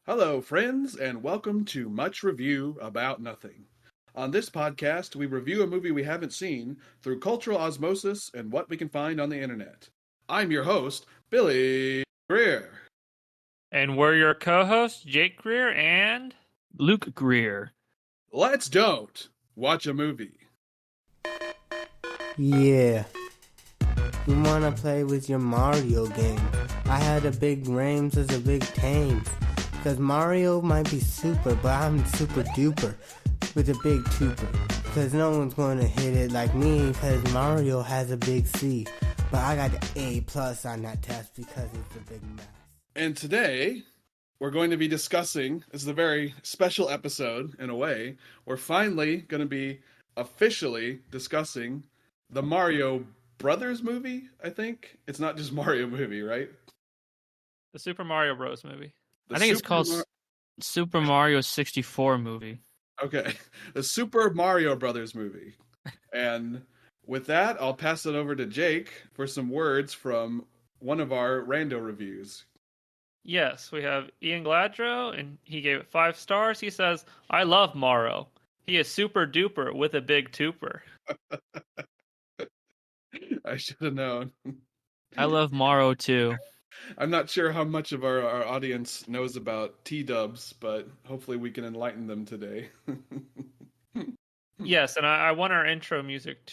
Hello, friends, and welcome to Much Review About Nothing. On this podcast, we review a movie we haven't seen through cultural osmosis and what we can find on the internet. I'm your host, Billy Greer. And we're your co-hosts, Jake Greer and Luke Greer. Let's don't watch a movie. Yeah. You wanna play with your Mario game? I had a big Rames as a big tame. Cause Mario might be super, but I'm super duper with a big tuber. Cause no one's gonna hit it like me, cause Mario has a big C. But I got the A plus on that test because it's a big math. And today, we're going to be discussing, this is a very special episode in a way, we're finally going to be officially discussing the Mario Brothers movie, I think. It's not just Mario movie, right? the Super Mario Bros. Movie. I think it's called Super Mario 64 movie. Okay, the Super Mario Brothers movie. And with that, I'll pass it over to Jake for some words from one of our rando reviews. Yes, we have Ian Gladrow, and he gave it 5 stars. He says, "I love Mario. He is super duper with a big tuper." I should have known. I love Mario too. I'm not sure how much of our audience knows about T-dubs, but hopefully we can enlighten them today. Yes, and I want our intro music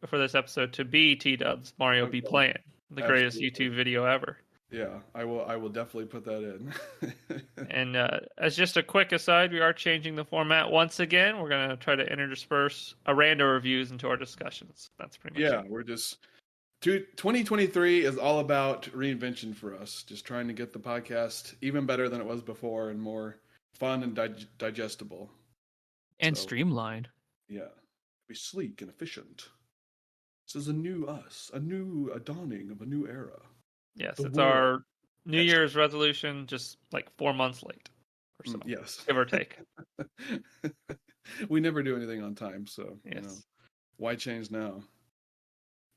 for this episode to be T-Dubs, Mario Be Playing, the greatest Absolutely. YouTube video ever. Yeah, I will definitely put that in. And as just a quick aside, we are changing the format once again. We're going to try to intersperse a rando reviews into our discussions. That's pretty much it. We're just 2023 is all about reinvention for us. Just trying to get the podcast even better than it was before and more fun and digestible. And So, streamlined. Yeah, be sleek and efficient. This is a new us, a dawning of a new era. Yes, The it's world. our New Year's resolution, just like 4 months late or so, Yes, give or take. we never do anything on time, so Yes. why change now?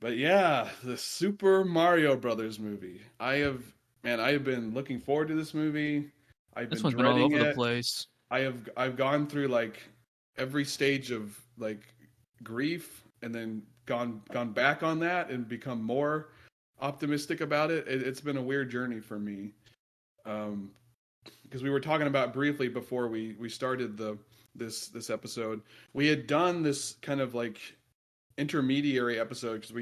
But yeah, the Super Mario Brothers movie. I have been looking forward to this movie. I've This been one's been all dreading over it. the place. I've gone through like every stage of like grief, and then gone back on that and become more optimistic about it. It's been a weird journey for me, because we were talking about briefly before we started this episode. We had done this kind of like intermediary episode because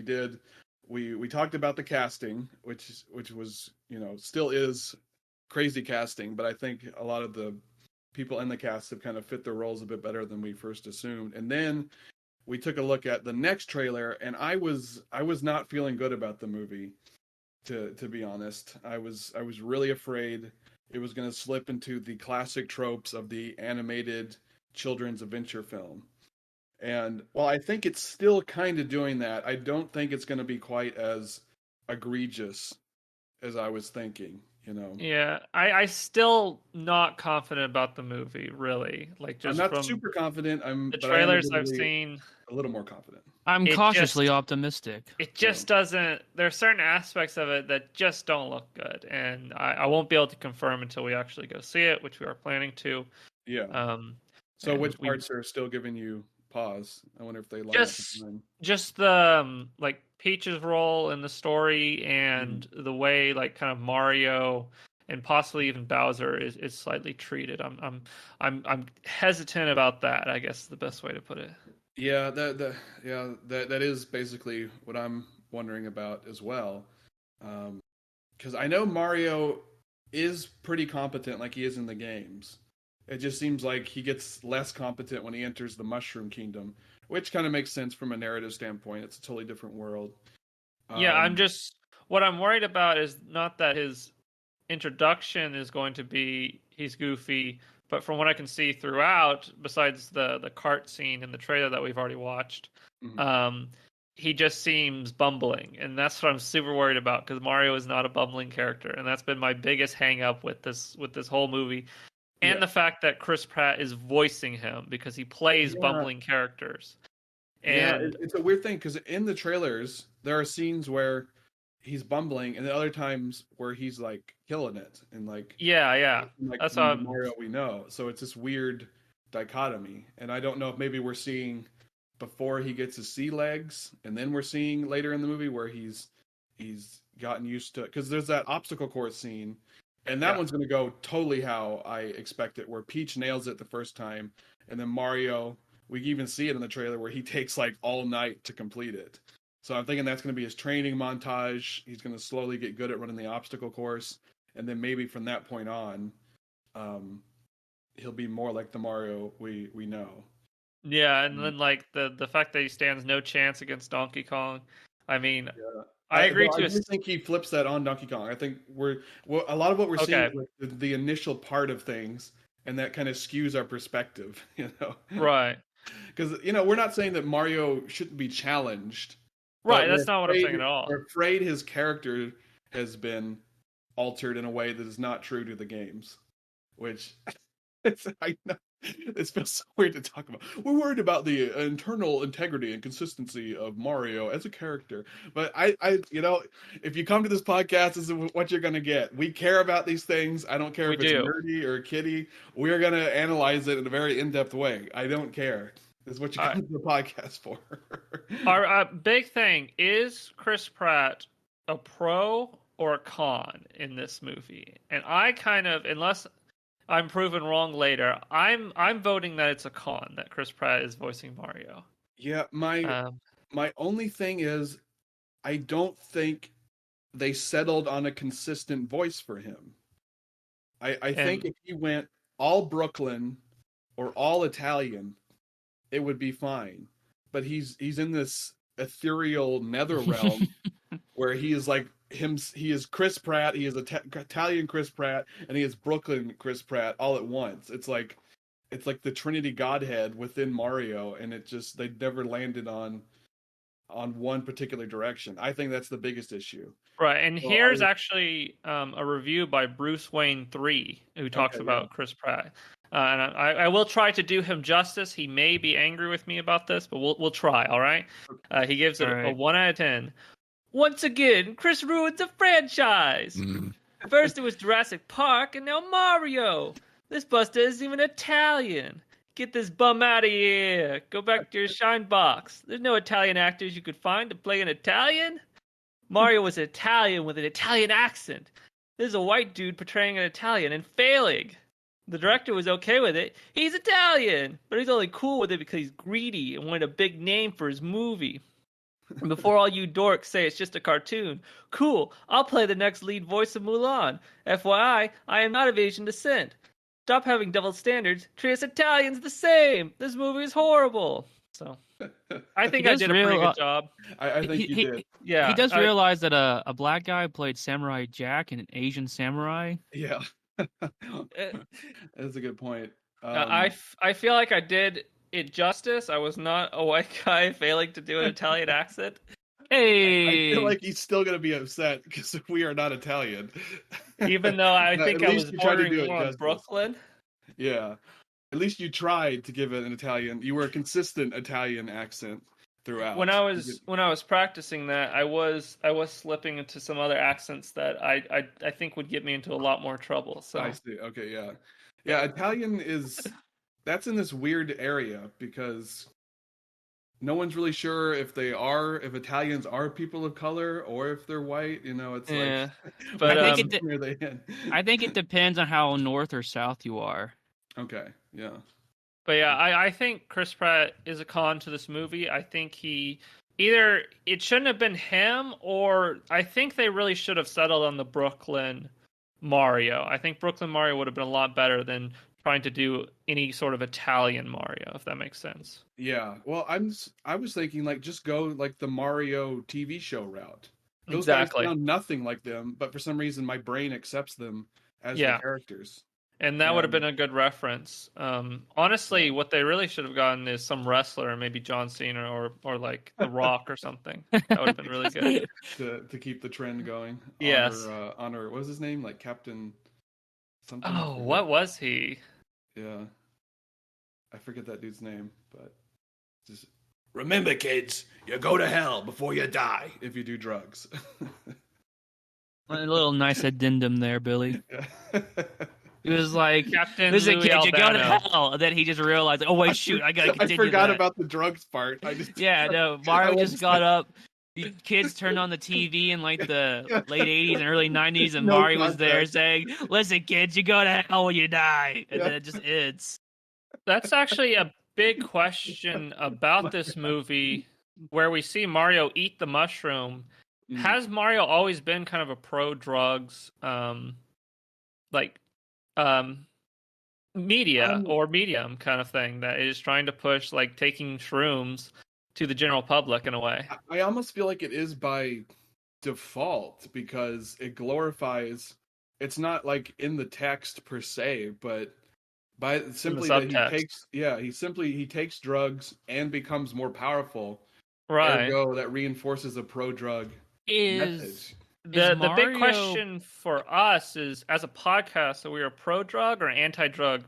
we talked about the casting, which was still is crazy casting, but I think a lot of the people in the cast have kind of fit their roles a bit better than we first assumed. And then we took a look at the next trailer, and I was not feeling good about the movie, to be honest. I was really afraid it was going to slip into the classic tropes of the animated children's adventure film. And while I think it's still kind of doing that, I don't think it's going to be quite as egregious as I was thinking, Yeah, I still not confident about the movie, really. Like, I'm just not from super confident. the But I am trailers I've admittedly seen, a little more confident. I'm It cautiously just- optimistic. it just doesn't. There are certain aspects of it that just don't look good, and I won't be able to confirm until we actually go see it, which we are planning to. Yeah. So and which we- parts are still giving you pause? I wonder if they line Just- up. Just the like Peach's role in the story and the way like kind of Mario and possibly even Bowser is slightly treated. I'm hesitant about that, I guess is the best way to put it. Yeah, that is basically what I'm wondering about as well. Because I know Mario is pretty competent, like he is in the games. It just seems like he gets less competent when he enters the Mushroom Kingdom, which kind of makes sense from a narrative standpoint. It's a totally different world. Yeah, what I'm worried about is not that his introduction is going to be he's goofy, but from what I can see throughout, besides the cart scene in the trailer that we've already watched, Mhm. he just seems bumbling, and that's what I'm super worried about because Mario is not a bumbling character, and that's been my biggest hang up with this whole movie. And the fact that Chris Pratt is voicing him because he plays bumbling characters. And it's a weird thing because in the trailers there are scenes where he's bumbling, and the other times where he's like killing it and like Yeah. like That's the Mario we know. So it's this weird dichotomy, and I don't know if maybe we're seeing before he gets his sea legs, and then we're seeing later in the movie where he's gotten used to, because there's that obstacle course scene, and that one's going to go totally how I expect it, where Peach nails it the first time, and then Mario, we even see it in the trailer where he takes like all night to complete it. So I'm thinking that's going to be his training montage. He's going to slowly get good at running the obstacle course, and then maybe from that point on, he'll be more like the Mario we know. Yeah, and then like the fact that he stands no chance against Donkey Kong. I mean, I agree I to do think he flips that on Donkey Kong. I think a lot of what we're seeing is like the initial part of things, and that kind of skews our perspective, you know. Right. Because we're not saying that Mario shouldn't be challenged. Right, that's not what I'm saying at all. We're afraid his character has been altered in a way that is not true to the games, which I know it feels so weird to talk about. We're worried about the internal integrity and consistency of Mario as a character, but I if you come to this podcast, this is what you're gonna get. We care about these things. I don't care if it's nerdy or kiddie. We're gonna analyze it in a very in-depth way. I don't care. This is what you come to the podcast for. Our big thing is Chris Pratt a pro or a con in this movie, and I kind of, unless I'm proven wrong later, I'm voting that it's a con that Chris Pratt is voicing Mario. Yeah, my only thing is I don't think they settled on a consistent voice for him. I think if he went all Brooklyn or all Italian, it would be fine. But he's in this ethereal nether realm where he is like he is Chris Pratt, he is Italian Chris Pratt, and he is Brooklyn Chris Pratt all at once. It's like the Trinity Godhead within Mario, and they never landed on one particular direction. I think that's the biggest issue. Right, and so here's actually a review by Bruce Wayne 3 who talks about Chris Pratt. And I will try to do him justice. He may be angry with me about this, but we'll try, all right? He gives it a 1 out of 10. Once again, Chris ruins the franchise. First it was Jurassic Park, and now Mario. This buster isn't even Italian. Get this bum out of here. Go back to your shine box. There's no Italian actors you could find to play an Italian. Mario was Italian with an Italian accent. There's a white dude portraying an Italian and failing. The director was okay with it. He's Italian, but he's only cool with it because he's greedy and wanted a big name for his movie. And before all you dorks say it's just a cartoon, cool, I'll play the next lead voice of Mulan. FYI, I am not of Asian descent. Stop having double standards. Treat us Italians the same. This movie is horrible. So, I think I did a pretty good job. I think you did. Yeah, he does realize that a black guy played Samurai Jack and an Asian samurai. Yeah. That's a good point. I feel like I did it justice. I was not a white guy failing to do an Italian accent. Hey, I feel like he's still gonna be upset because we are not Italian. Even though I think I was bordering on Brooklyn. Yeah, at least you tried to give it an Italian. You were a consistent Italian accent throughout. When I was practicing that, I was slipping into some other accents that I think would get me into a lot more trouble. So I see. Okay, yeah. Italian that's in this weird area because no one's really sure if Italians are people of color or if they're white. It's like. But I think it depends on how north or south you are. Okay. Yeah. But yeah, I think Chris Pratt is a con to this movie. I think it shouldn't have been him, or I think they really should have settled on the Brooklyn Mario. I think Brooklyn Mario would have been a lot better than trying to do any sort of Italian Mario, if that makes sense. Yeah. Well, I was thinking like just go like the Mario TV show route. Those guys sound nothing like them, but for some reason my brain accepts them as the characters. And that would have been a good reference. Honestly, what they really should have gotten is some wrestler, maybe John Cena or like The Rock or something. That would have been really good. to keep the trend going. Yes. Honor, what was his name? Like Captain something? Oh, what was he? Yeah. I forget that dude's name, but just remember, kids, you go to hell before you die if you do drugs. A little nice addendum there, Billy. He was like, Captain "Listen, Louis kid, you go to Albano. hell." And then he just realized, "Oh wait, shoot, I gotta I continue forgot that." about the drugs part. Yeah, no, Mario just got up. The kids turned on the TV in like the late 80s and early 90s, and No Mario was there context. saying, "Listen, kids, you go to hell when you die," and Yeah. then it just ends. That's actually a big question about this movie, where we see Mario eat the mushroom. Has Mario always been kind of a pro drugs, like, media or medium kind of thing that is trying to push like taking shrooms to the general public in a way? I almost feel like it is by default because it glorifies. It's not like in the text per se, but by simply that he takes drugs and becomes more powerful. Right. Ergo, that reinforces a pro drug message. The Mario... big question for us is, as a podcast, are we a pro drug or anti drug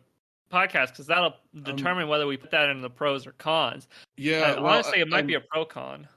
podcast? Because that'll determine whether we put that in the pros or cons. Yeah, honestly, it might be a pro con.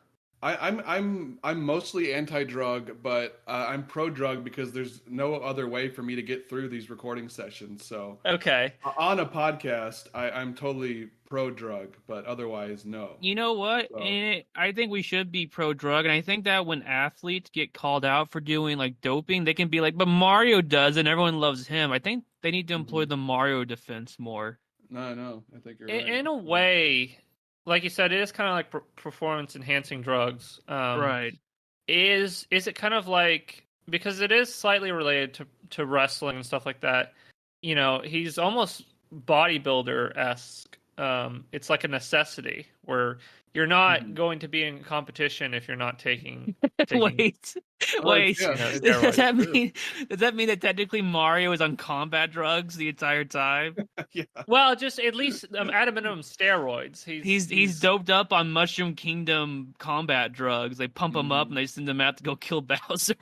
I'm mostly anti-drug, but I'm pro-drug because there's no other way for me to get through these recording sessions. So okay, on a podcast, I'm totally pro-drug, but otherwise, no. You know what? So. I think we should be pro-drug, and I think that when athletes get called out for doing like doping, they can be like, "But Mario does, and everyone loves him." I think they need to employ the Mario defense more. No, I think you're right. In a way. Like you said, it is kind of like performance-enhancing drugs. Right. Is it kind of like, because it is slightly related to wrestling and stuff like that, you know, he's almost bodybuilder-esque. It's like a necessity where you're not going to be in competition if you're not taking Wait. Yeah, does that mean that technically Mario is on combat drugs the entire time? Yeah. Well, just at least at a minimum steroids. He's doped up on Mushroom Kingdom combat drugs. They pump him up and they send him out to go kill Bowser.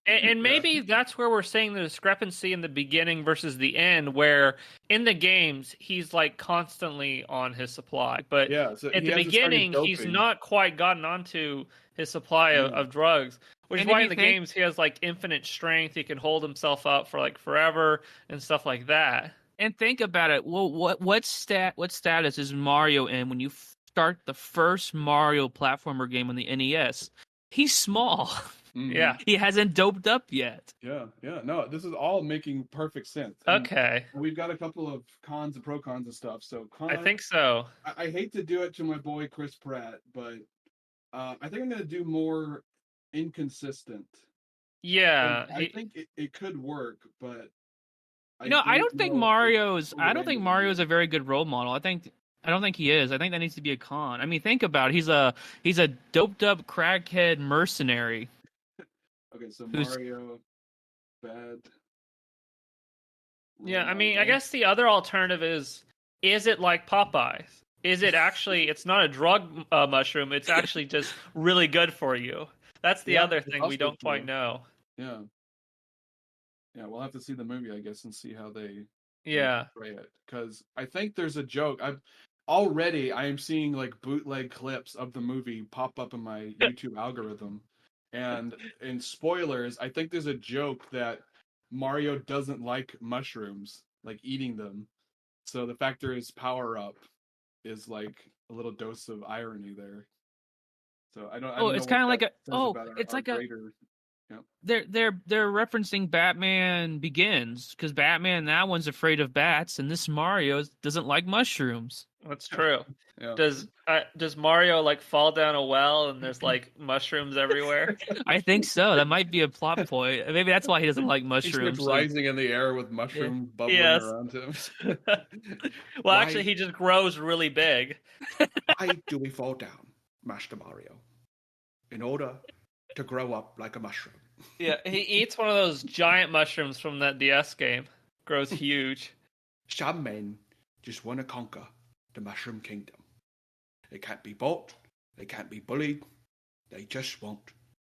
and maybe that's where we're seeing the discrepancy in the beginning versus the end, where in the games he's like constantly on his supply, but so at the beginning he's not quite gotten onto his supply of drugs, which is why in the games he has like infinite strength. He can hold himself up for like forever and stuff like that. And think about it. Well, what status is Mario in when you start the first Mario platformer game on the NES? He's small. Yeah, he hasn't doped up yet. Yeah. No, this is all making perfect sense. Okay, we've got a couple of cons and pro cons and stuff. So I think so. I hate to do it to my boy Chris Pratt, but I think I'm going to do more inconsistent. Yeah, I think it could work, but I don't think Mario's a very good role model. I don't think he is. I think that needs to be a con. I mean, think about it. He's a doped up crackhead mercenary. Okay, so Mario, bad. Yeah, I mean, I guess the other alternative is it like Popeyes? Is it actually, it's not a drug mushroom, it's actually just really good for you? That's the other thing we don't quite know. Yeah, we'll have to see the movie, I guess, and see how they portray it. Because I think there's a joke. I am seeing like bootleg clips of the movie pop up in my YouTube algorithm. And in spoilers, I think there's a joke that Mario doesn't like mushrooms, like eating them. So the fact there is power up is like a little dose of irony there. So I don't. It's kind of like they're referencing Batman Begins, because Batman, that one's afraid of bats, and this Mario doesn't like mushrooms. That's true. Yeah. Does Mario like fall down a well and there's like mushrooms everywhere? I think so. That might be a plot point. Maybe that's why he doesn't like mushrooms. He's rising in the air with mushrooms bubbling around him. Well, actually, he just grows really big. Why do we fall down, Master Mario? In order to grow up like a mushroom. Yeah, he eats one of those giant mushrooms from that DS game. Grows huge. Some men just want to conquer the Mushroom Kingdom. They can't be bought. They can't be bullied. They just want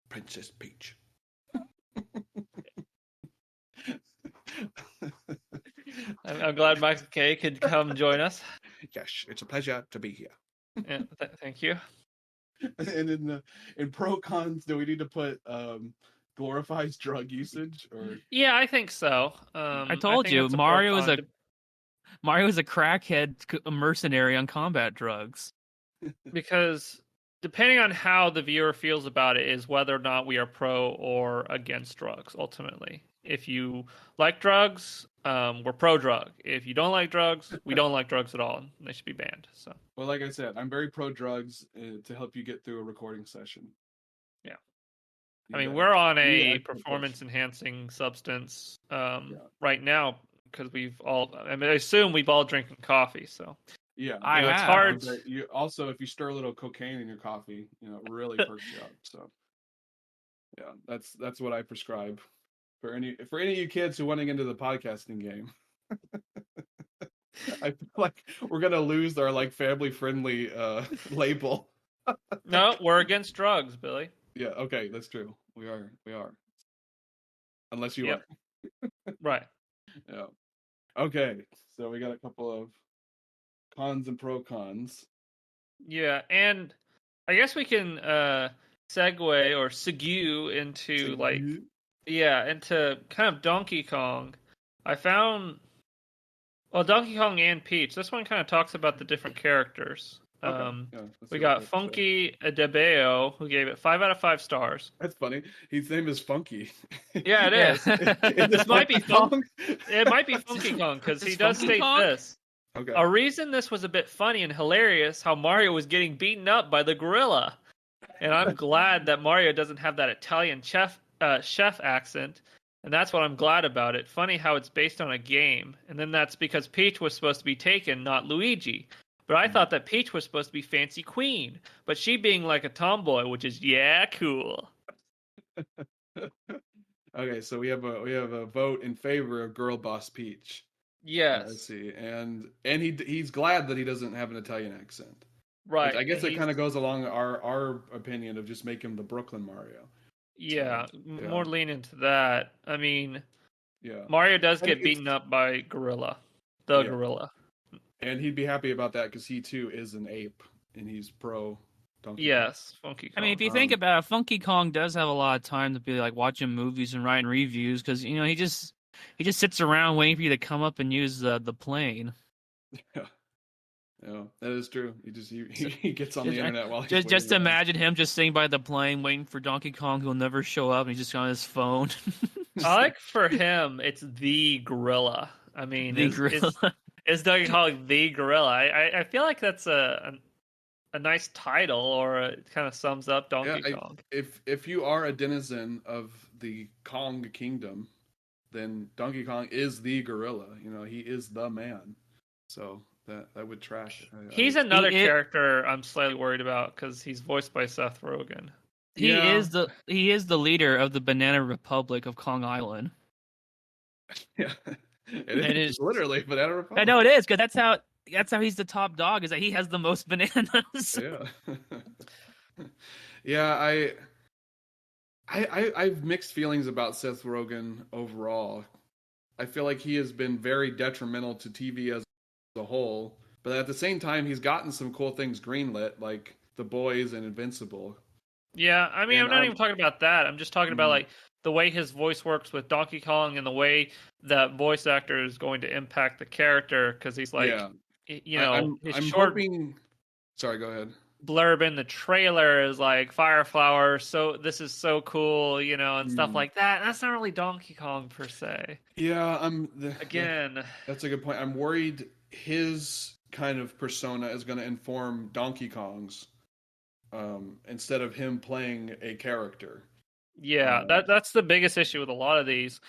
Princess Peach. I'm glad Michael K could come join us. Yes, it's a pleasure to be here. Yeah, thank you. And in pro cons, do we need to put glorifies drug usage, or Yeah, I think so. I told think you, it's a Mario is a pro-con, crackhead mercenary on combat drugs. because depending on how the viewer feels about it is whether or not we are pro or against drugs. Ultimately, if you like drugs, we're pro drug. If you don't like drugs, we don't like drugs at all, and they should be banned. So, well, like I said, I'm very pro drugs to help you get through a recording session. Yeah. You I mean, guys- we're on you a guys- performance-enhancing substance right now because we've all. I mean, I assume we've all drinking coffee. So, Yeah, I it's have. hard. You also, if you stir a little cocaine in your coffee, it really perks you up. So, yeah, that's what I prescribe for any of you kids who want to get into the podcasting game. I feel like we're gonna lose our like family friendly label. No, we're against drugs, Billy. Yeah, okay, that's true. We are. Unless you Yep. are. Right. Yeah. Okay, so we got a couple of cons and pro cons. Yeah, and I guess we can segue or segue into into kind of Donkey Kong. I found Donkey Kong and Peach. This one kind of talks about the different characters. Okay. Yeah, We got Funky Adebeo, who gave it 5 out of 5 stars. That's funny. His name is Funky. Yeah, it is. This might be Kong. It might be Funky Kong because he does Funky state Kong? this. Okay. A reason this was a bit funny and hilarious how Mario was getting beaten up by the gorilla. And I'm glad that Mario doesn't have that Italian chef accent. And that's what I'm glad about it. Funny how it's based on a game. And then that's because Peach was supposed to be taken, not Luigi. But I thought that Peach was supposed to be Fancy Queen. But she being like a tomboy, which is, cool. Okay, so we have a vote in favor of Girl Boss Peach. Yes. I see. And he's glad that he doesn't have an Italian accent. Right. I guess it kind of goes along our opinion of just make him the Brooklyn Mario. Yeah, Yeah. more lean into that. I mean, Yeah. Mario does I get think beaten up by Gorilla. The Gorilla. And he'd be happy about that because he too is an ape and he's pro Donkey Kong. Yes, Funky Kong. I mean, if you think about it, Funky Kong does have a lot of time to be like watching movies and writing reviews because he just sits around waiting for you to come up and use the plane. Yeah, that is true. He gets on the internet while he's just waiting. imagine him just sitting by the plane waiting for Donkey Kong who'll never show up and he's just on his phone. I like for him, it's the gorilla. I mean, is Donkey Kong the gorilla? I feel like that's a nice title, or it kind of sums up Donkey Kong. If you are a denizen of the Kong Kingdom, then Donkey Kong is the gorilla. He is the man. So that would track. He's another character I'm slightly worried about because he's voiced by Seth Rogen. He is the leader of the Banana Republic of Kong Island. Yeah, it is literally Banana Republic. I know it is because that's how he's the top dog. Is that he has the most bananas? Yeah. I've mixed feelings about Seth Rogen overall. I feel like he has been very detrimental to TV as a whole, but at the same time, he's gotten some cool things greenlit, like The Boys and Invincible. Yeah, I mean, I'm not even talking about that. I'm just talking about like the way his voice works with Donkey Kong and the way that voice actor is going to impact the character because he's like, I'm hoping. Sorry, go ahead. Blurb in the trailer is like Fire Flower, so this is so cool, and stuff like that. That's not really Donkey Kong per se. Yeah, that's a good point. I'm worried his kind of persona is going to inform Donkey Kong's instead of him playing a character. Yeah, that's the biggest issue with a lot of these.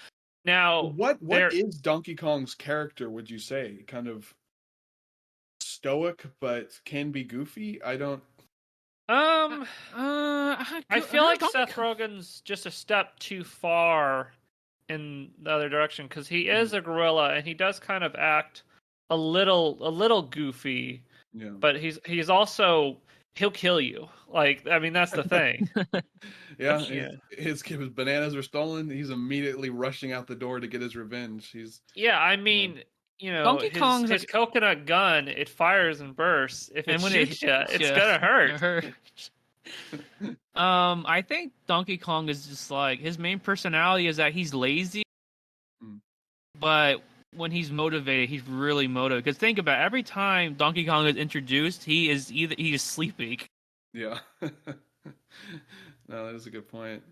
Now, what is Donkey Kong's character, would you say? Kind of stoic, but can be goofy? I don't... I feel like Seth Rogen's just a step too far in the other direction because he is a gorilla and he does kind of act a little goofy. Yeah. But he's also he'll kill you. Like, I mean, that's the thing. His bananas were stolen. He's immediately rushing out the door to get his revenge. I mean, Donkey Kong's his coconut gun, it fires and bursts. If it shoots you, it's gonna hurt. I think Donkey Kong is just like his main personality is that he's lazy, but when he's motivated, he's really motivated. Because think about it, every time Donkey Kong is introduced, he is sleeping. Yeah. No, that is a good point.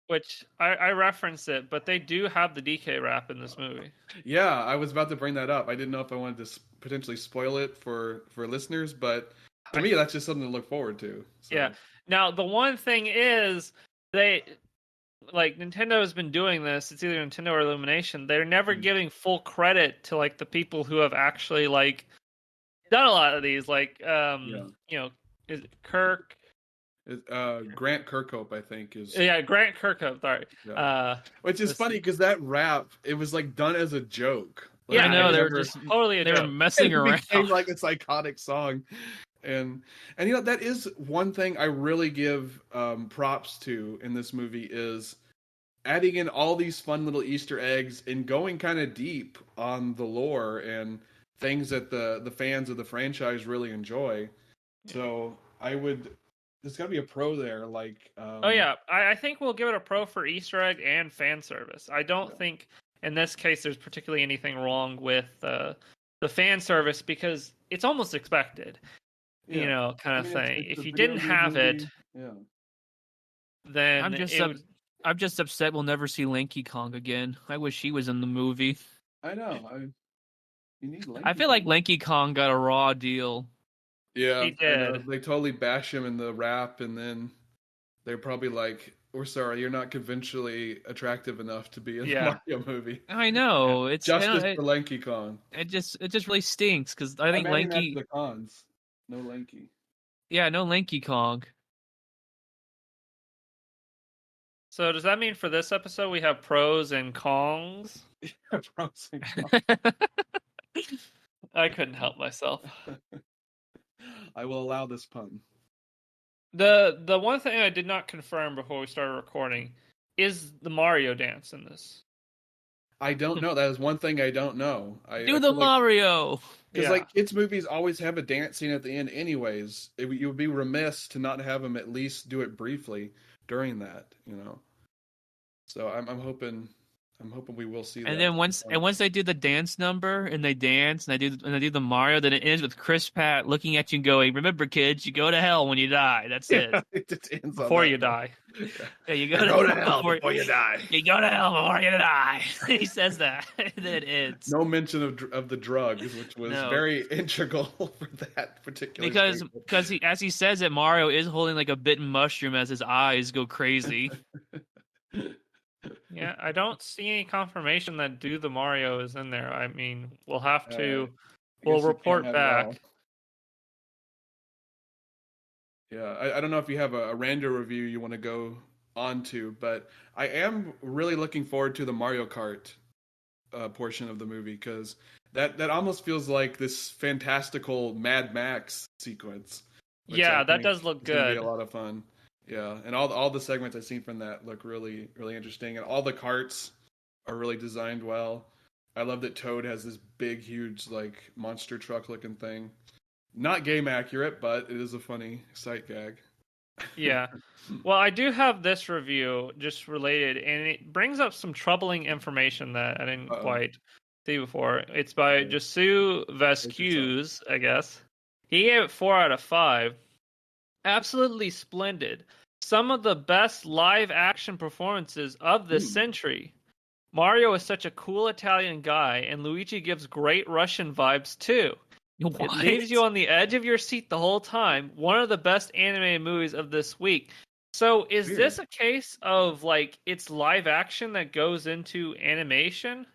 Which I reference it, but they do have the DK rap in this movie. Yeah, I was about to bring that up. I didn't know if I wanted to potentially spoil it for listeners, but to me, that's just something to look forward to. So. Yeah. Now, the one thing is, Nintendo has been doing this. It's either Nintendo or Illumination. They're never giving full credit to like the people who have actually like done a lot of these. Like, you know, is it Kirk? Grant Kirkhope, I think, is. Yeah, Grant Kirkhope. Sorry. Yeah. Which is funny because that rap, it was like done as a joke. Like, yeah, I know they were just totally they were messing around. It became like this iconic song. And you know, that is one thing I really give props to in this movie is adding in all these fun little Easter eggs and going kind of deep on the lore and things that the fans of the franchise really enjoy. So there's got to be a pro there. Like, oh yeah, I think we'll give it a pro for Easter egg and fan service. I don't think in this case there's particularly anything wrong with the fan service because it's almost expected. Yeah. You know, kind of thing. It's if you didn't have movie. it, then I'm just upset we'll never see Lanky Kong again. I wish he was in the movie. I know. You need Lanky I feel like Lanky Kong got a raw deal. Yeah, he did. They totally bash him in the rap, and then they're probably like, "We're sorry, you're not conventionally attractive enough to be in the Mario movie." I know. It's justice for Lanky Kong. It just really stinks because I think Lanky. The cons. No Lanky. Yeah, no Lanky Kong. So does that mean for this episode we have pros and Kongs? Pros and Kongs. I couldn't help myself. I will allow this pun. The one thing I did not confirm before we started recording is the Mario dance in this. I don't know. That is one thing I don't know. Do the Mario! Because like kids' movies always have a dance scene at the end, anyways. You would be remiss to not have them at least do it briefly during that, you know. So I'm hoping we will see that. And then once they do the dance number and they dance and they do the Mario, then it ends with Chris Pratt looking at you and going, "Remember, kids, you go to hell when you die. That's it. It just ends before you die. Yeah, you go to hell before you die. You go to hell before you die." He says that. And then it ends. No mention of the drugs, which was very integral for that particular. Because as he says it, Mario is holding like a bitten mushroom as his eyes go crazy. Yeah, I don't see any confirmation that Do the Mario is in there. I mean, we'll have to. We'll report back. Yeah, I don't know if you have a random review you want to go on to, but I am really looking forward to the Mario Kart portion of the movie because that almost feels like this fantastical Mad Max sequence. Yeah, that does look good. Be a lot of fun. Yeah, and all the segments I've seen from that look really, really interesting, and all the karts are really designed well. I love that Toad has this big, huge, like monster truck looking thing. Not game accurate, but it is a funny sight gag. Yeah. Well, I do have this review just related, and it brings up some troubling information that I didn't quite see before. It's by Jasu Vasquez, I guess. He gave it 4 out of 5. Absolutely splendid. Some of the best live action performances of this century. Mario is such a cool Italian guy, and Luigi gives great Russian vibes too. What? It leaves you on the edge of your seat the whole time. One of the best animated movies of this week. So is this a case of like it's live action that goes into animation?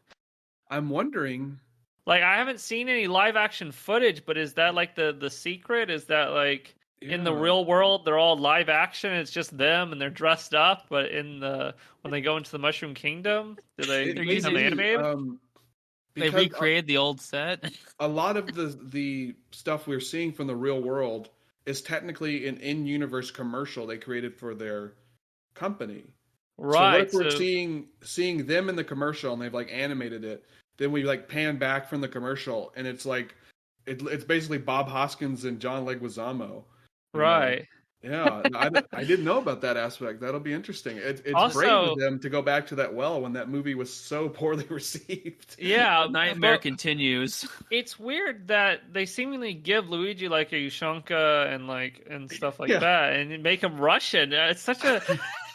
I'm wondering. Like I haven't seen any live action footage, but is that like the secret? Is that like in the real world they're all live action? It's just them and they're dressed up, but when they go into the Mushroom Kingdom, they're using animated? They recreated the old set. A lot of the stuff we're seeing from the real world is technically an in-universe commercial they created for their company. Right. So what if we're seeing them in the commercial and they've like animated it, then we like pan back from the commercial and it's like it's basically Bob Hoskins and John Leguizamo. Right. Yeah, I didn't know about that aspect. That'll be interesting. It's brave Also, of them to go back to that well when that movie was so poorly received. yeah, Nightmare But continues. it's weird that they seemingly give Luigi like a Ushanka and stuff like Yeah. that, and make him Russian. It's such a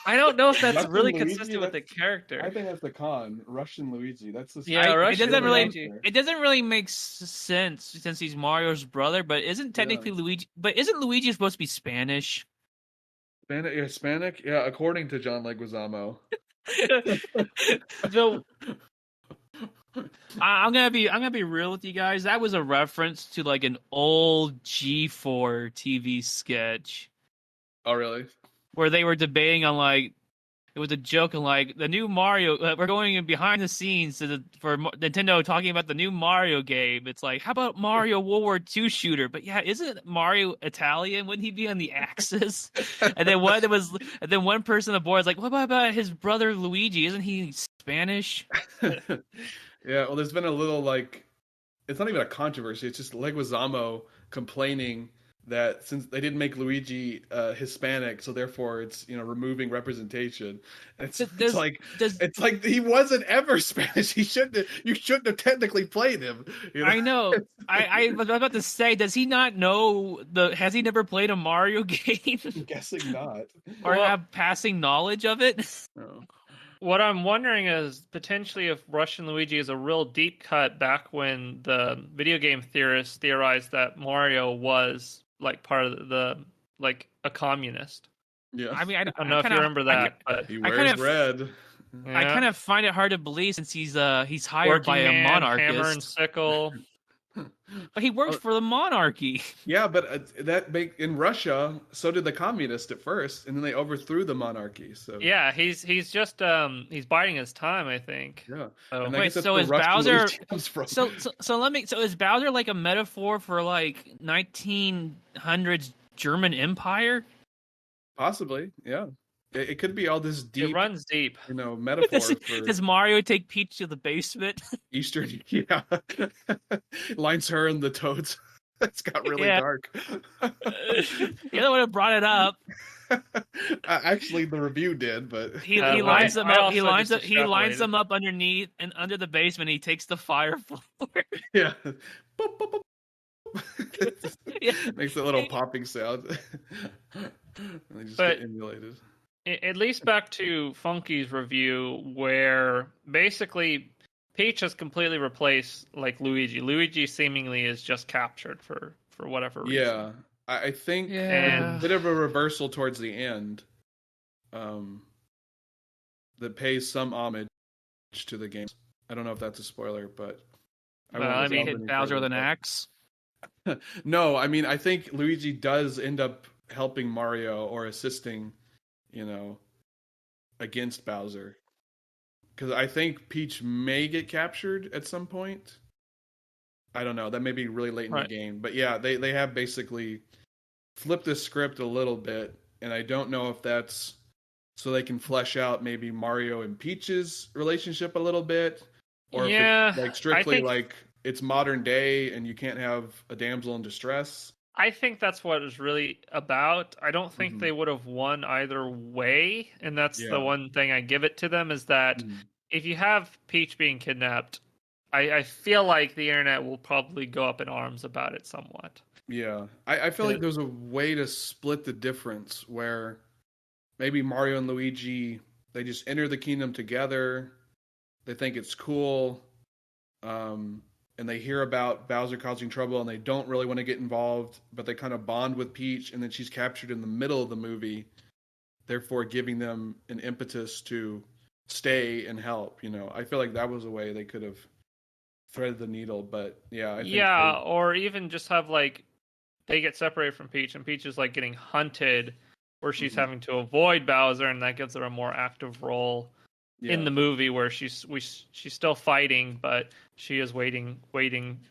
I don't know if that's Russian really Luigi, consistent with the I character. think that's the con. Russian Luigi. That's the Yeah, It Russian doesn't really. Luigi. It doesn't really make sense since he's Mario's brother. But isn't technically Luigi? But isn't Luigi supposed to be Spanish? Hispanic? Yeah, according to John Leguizamo. The I'm gonna be real with you guys. That was a reference to like an old G4 TV sketch Oh, really? where they were debating on like it was a joke on like the new Mario. We're going in behind the scenes for Nintendo talking about the new Mario game. It's like, how about Mario World War II shooter? But yeah, isn't Mario Italian? Wouldn't he be on the Axis? and then one person on the board is like, what about his brother Luigi? Isn't he Spanish? Yeah, well, there's been a little like, it's not even a controversy. It's just Leguizamo complaining that since they didn't make Luigi Hispanic, so therefore it's removing representation. And it's like he wasn't ever Spanish. You shouldn't have technically played him. I know. I was about to say, does he not know has he never played a Mario game? I'm guessing not. Or have passing knowledge of it? No. What I'm wondering is potentially if Russian Luigi is a real deep cut back when the video game theorists theorized that Mario was like part of like a communist. Yeah. I mean, I don't know if you remember that, but He wears red. I kind of find it hard to believe since he's hired Working by a man, monarchist. hammer and sickle. But he works for the monarchy. Yeah, but in Russia, so did the communists at first, and then they overthrew the monarchy. So Yeah, he's just he's biding his time, I think. yeah. So, And I Wait, guess that's so where is Russian Bowser? Luigi comes from. So is Bowser like a metaphor for like 1900s German Empire? Possibly, yeah. It could be all this deep, it runs deep. metaphor for Does Mario take Peach to the basement? Eastern. Yeah, lines her and the Toads. It's got really dark. You're the one who brought it up. Actually, the review did, but He lines them up. He lines extrapolated. them up underneath and under the basement. He takes the fire floor. yeah. Boop, boop, boop. Makes a little popping sound. And they just get emulated. At least back to Funky's review, where basically Peach has completely replaced like Luigi. Luigi seemingly is just captured for whatever reason. Yeah, I think a bit of a reversal towards the end. That pays some homage to the game. I don't know if that's a spoiler, but I mean, hit Bowser with an axe. No, I mean, I think Luigi does end up helping Mario or assisting, against Bowser. Because I think Peach may get captured at some point. I don't know. That may be really late in the game. But yeah, they have basically flipped the script a little bit. And I don't know if that's so they can flesh out maybe Mario and Peach's relationship a little bit. Or if it's like strictly like it's modern day and you can't have a damsel in distress. I think that's what it's really about. I don't think they would have won either way, and that's the one thing I give it to them is that if you have Peach being kidnapped, I feel like the internet will probably go up in arms about it somewhat. Yeah, I feel like there's a way to split the difference where maybe Mario and Luigi, they just enter the kingdom together, they think it's cool, and they hear about Bowser causing trouble and they don't really want to get involved, but they kind of bond with Peach, and then she's captured in the middle of the movie, therefore giving them an impetus to stay and help. I feel like that was a way they could have threaded the needle, but yeah. I think or even just have like they get separated from Peach and Peach is like getting hunted where she's having to avoid Bowser, and that gives her a more active role in the movie where she's still fighting, but she is waiting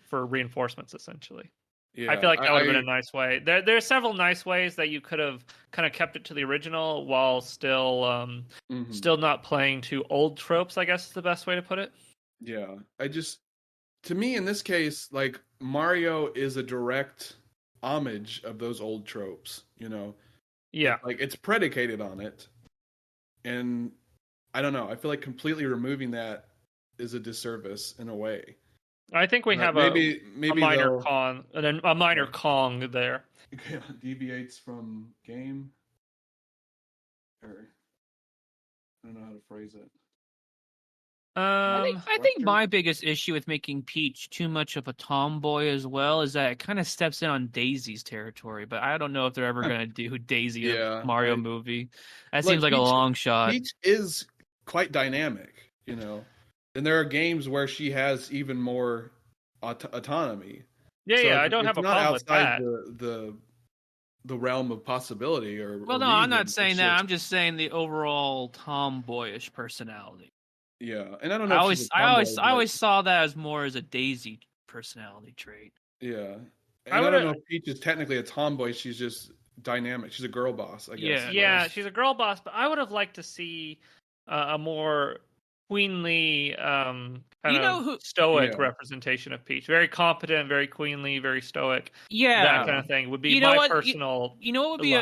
for reinforcements essentially. Yeah, I feel like that would have been a nice way. There are several nice ways that you could have kind of kept it to the original while still not playing to old tropes, I guess is the best way to put it. Yeah. To me in this case, like Mario is a direct homage of those old tropes, Yeah. Like it's predicated on it. And I don't know. I feel like completely removing that is a disservice in a way. I think we have maybe a minor they'll- con, and then a minor Kong there. Yeah, deviates from game. Or I don't know how to phrase it. I think my biggest issue with making Peach too much of a tomboy as well is that it kind of steps in on Daisy's territory. But I don't know if they're ever going to do Daisy in a Mario movie. That seems like a long shot. Peach is quite dynamic, you know, and there are games where she has even more autonomy. Yeah, so I don't have a problem with that. The realm of possibility, well, no, I'm not saying that. I'm just saying the overall tomboyish personality. Yeah, and I don't know. I always saw that as more as a Daisy personality trait. Yeah, and I don't know if Peach is technically a tomboy. She's just dynamic. She's a girl boss, I guess. Yeah, she's a girl boss. But I would have liked to see a more queenly, stoic representation of Peach. Very competent, very queenly, very stoic. Yeah, that kind of thing would be my personal. You know what would be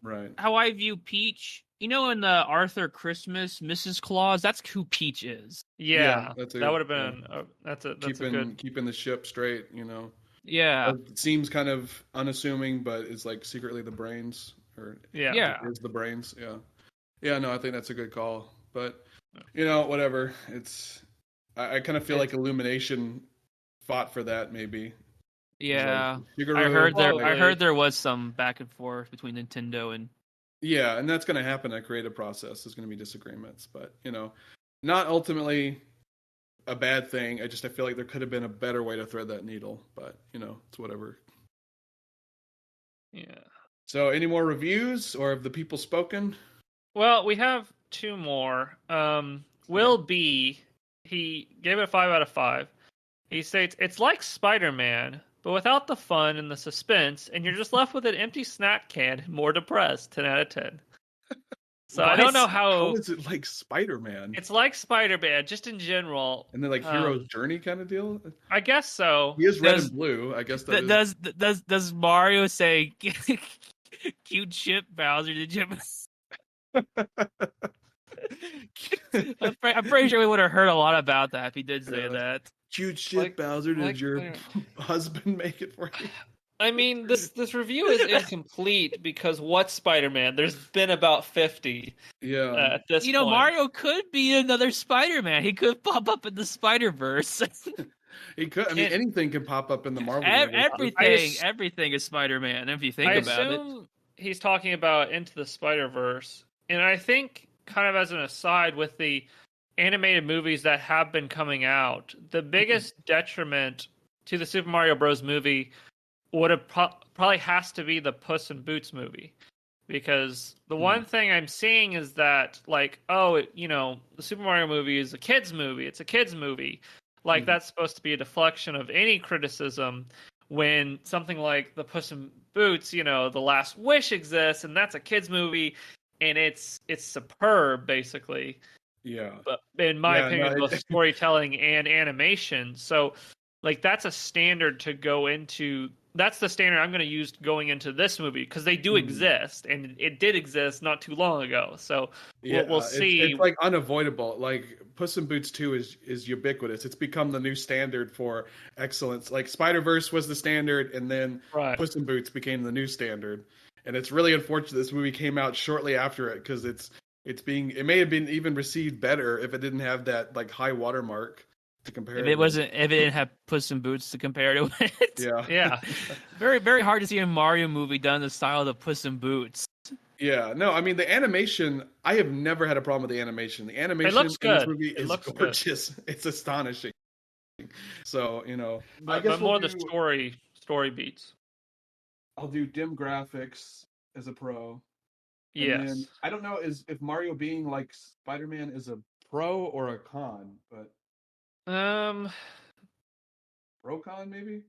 right? How I view Peach. You know, in the Arthur Christmas Mrs. Claus, that's who Peach is. Yeah, that would have been. That's a good keeping the ship straight. You know. Yeah, it seems kind of unassuming, but it's like secretly the brains, or is the brains. Yeah. No, I think that's a good call. But you know, whatever. It's I kind of feel like Illumination fought for that, maybe. Yeah, like, I heard there was some back and forth between Nintendo and. Yeah, and that's going to happen in a creative process. There's going to be disagreements, but you know, not ultimately a bad thing. I feel like there could have been a better way to thread that needle, but you know, it's whatever. Yeah. So, any more reviews, or have the people spoken? Well, we have two more. Will B, he gave it a 5 out of 5. He states it's like Spider-Man, but without the fun and the suspense, and you're just left with an empty snack can, more depressed. 10 out of 10. So I don't know how is it like Spider-Man? It's like Spider-Man, just in general. And then like hero's journey kind of deal. I guess so. He is red and blue. I guess that does Mario say cute ship Bowser? Did you? I'm pretty sure we would have heard a lot about that if he did say that. Cute ship Bowser, did your husband make it for you? I mean, this review is incomplete because what's Spider-Man? There's been about 50. Yeah. At this point. Mario could be another Spider-Man. He could pop up in the Spider-Verse. He could. I mean, anything can pop up in the Marvel universe. Everything is Spider-Man, if you think about it. I assume he's talking about Into the Spider-Verse. And I think, kind of as an aside, with the animated movies that have been coming out, the biggest detriment to the Super Mario Bros. Movie would have probably has to be the Puss in Boots movie, because the one thing I'm seeing is that the Super Mario movie is a kids movie. It's a kids movie. That's supposed to be a deflection of any criticism, when something like the Puss in Boots, The Last Wish exists, and that's a kids movie, and it's superb basically. Yeah. But in my opinion, both storytelling and animation. So that's a standard to go into. That's the standard I'm going to use going into this movie, because they do exist, and it did exist not too long ago. So we'll see. It's like unavoidable. Like Puss in Boots 2 is ubiquitous. It's become the new standard for excellence. Like Spider-Verse was the standard, and then Puss in Boots became the new standard. And it's really unfortunate this movie came out shortly after it, because it may have been even received better if it didn't have that high watermark to compare. If it didn't have Puss in Boots to compare to it. Yeah. Very, very hard to see a Mario movie done in the style of the Puss in Boots. Yeah, no, I mean the animation. I have never had a problem with the animation. The animation in this movie is gorgeous. Good. It's astonishing. So I guess more the story beats. I'll do dim graphics as a pro. Yes. And I don't know if Mario being like Spider-Man is a pro or a con, but pro con maybe.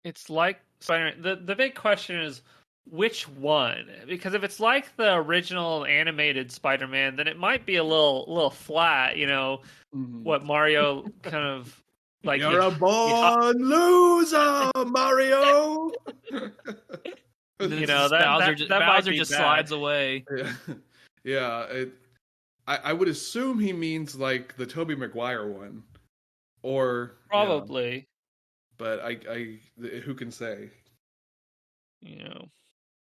It's like Spider-Man. The big question is which one, because if it's like the original animated Spider-Man, then it might be a little flat. What Mario kind of like. You're a born loser, Mario. You know, Bowser that might be just bad. slides away. Yeah. I would assume he means like the Tobey Maguire one, or Probably. But I who can say? You know.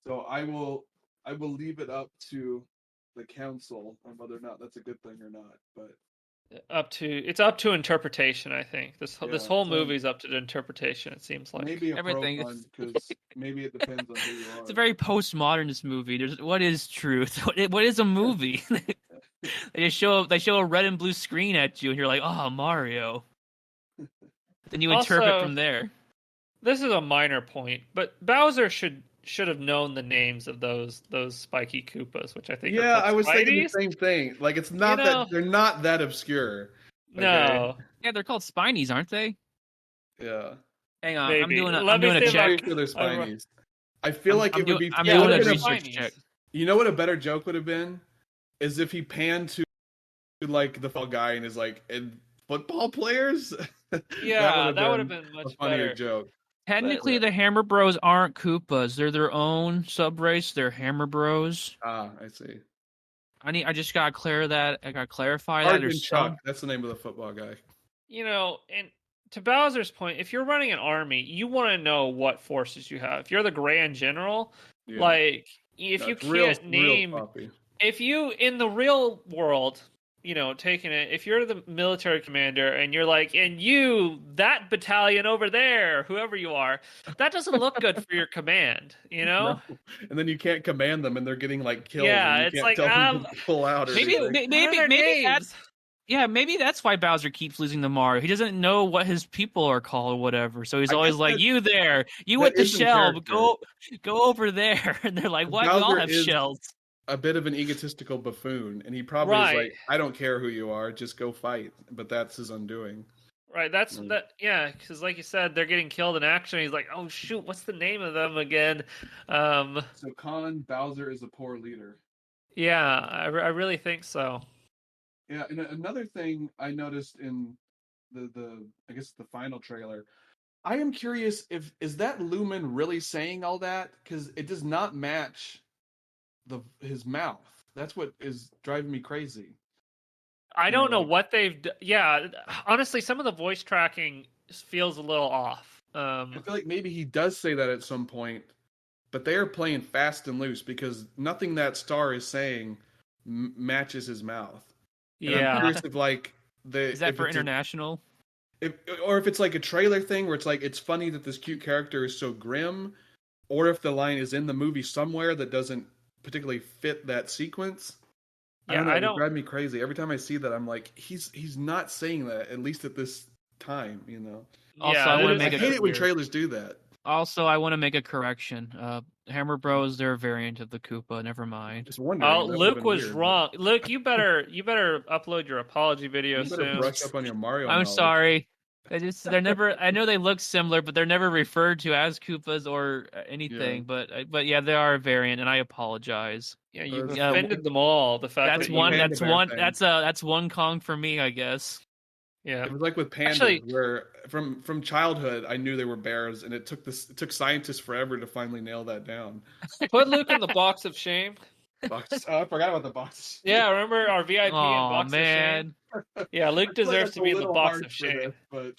So I will leave it up to the council on whether or not that's a good thing or not. But It's up to interpretation. I think this whole movie's up to the interpretation. It seems like maybe a everything pro-con, because maybe it depends on who you are. It's a very postmodernist movie. What is truth? What is a movie? They show a red and blue screen at you, and you're like, "Oh, Mario." Then you interpret Also, from there. This is a minor point, but Bowser should have known the names of those spiky Koopas, which I think are called I was thinking the Spideys. same thing. Like, it's not that they're not that obscure. Okay? No. Yeah, they're called Spinies, aren't they? Yeah. Hang on, Maybe. I'm doing a Let me see check. I'm pretty sure they're Spinies. I feel like it would be. I'm Yeah, doing a they're research Spinies. check. You know what a better joke would have been? Is if he panned to like the fall guy and is like, and football players? Yeah, that would have been much a funnier better. joke. Technically, the Hammer Bros aren't Koopas. They're their own subrace. They're Hammer Bros. Ah, I see. I just gotta clear that. I gotta clarify Hard that. and There's Chuck. That's the name of the football guy. You know, and to Bowser's point, if you're running an army, you want to know what forces you have. If you're the Grand General, Yeah. like if you can't name, if you in the real world, you know, taking it, if you're the military commander and you're like, and you, that battalion over there, whoever you are, that doesn't look good for your command, you know? No. And then you can't command them and they're getting like killed. Yeah, and you it's can't like, tell them to pull out or anything. Maybe that's why Bowser keeps losing to Mario. He doesn't know what his people are called or whatever. So he's always like, "You there, you with the shell, go over there." And they're like, "What? We all have shells." A bit of an egotistical buffoon, and he probably is like, "I don't care who you are, just go fight." But that's his undoing. Right. Yeah, because like you said, they're getting killed in action. He's like, "Oh shoot, what's the name of them again?" So Bowser is a poor leader. Yeah, I really think so. Yeah, and another thing I noticed in the I guess the final trailer, I am curious is that Lumen really saying all that, because it does not match his mouth. That's what is driving me crazy. I don't know what they've yeah, honestly some of the voice tracking feels a little off. I feel like maybe he does say that at some point, but they are playing fast and loose because nothing that Star is saying matches his mouth. And I'm curious if like is that for international? Or if it's like a trailer thing where it's like it's funny that this cute character is so grim, or if the line is in the movie somewhere that doesn't particularly fit that sequence. Yeah, I don't know. It drives me crazy every time I see that. I'm like, he's not saying that, at least at this time, you know. Also, I hate it when trailers do that. Also, I want to make a correction. Hammer Bros, they're a variant of the Koopa. Never mind. Just wondering. Luke was wrong. Luke, you better upload your apology video soon. Brush up on your Mario. I'm sorry. They're never. I know they look similar, but they're never referred to as Koopas or anything. Yeah. But yeah, they are a variant, and I apologize. Yeah, you offended them all. The fact that's one Kong for me, I guess. Yeah, it was like with pandas, where from childhood I knew they were bears, and it took scientists forever to finally nail that down. Put Luke in the box of shame. I forgot about the box. Yeah, remember our VIP in box of shame? Yeah, Luke deserves to be in the box of shame. But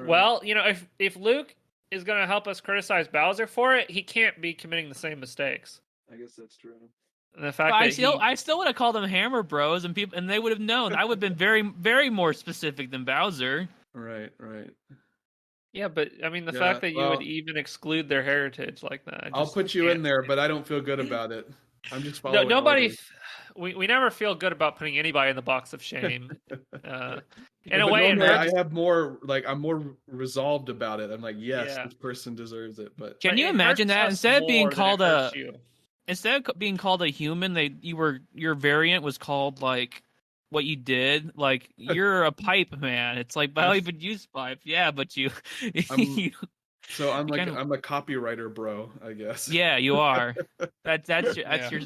well, you know, if Luke is going to help us criticize Bowser for it, he can't be committing the same mistakes. I guess that's true. And the fact I still would have called them Hammer Bros, and they would have known. I would have been very, very more specific than Bowser. Right. Yeah, but I mean, the fact that you would even exclude their heritage like that. I'll put you in there, but I don't feel good about it. I'm just following. Nobody. We never feel good about putting anybody in the box of shame. In a way, I have more I'm more resolved about it. I'm like, yes, this person deserves it. But can you imagine that instead of being called a human, your variant was called like what you did, like you're a pipe man. It's like, but I don't even use pipe. Yeah, but you. So I'm I'm a copywriter, bro, I guess. Yeah, you are. That's your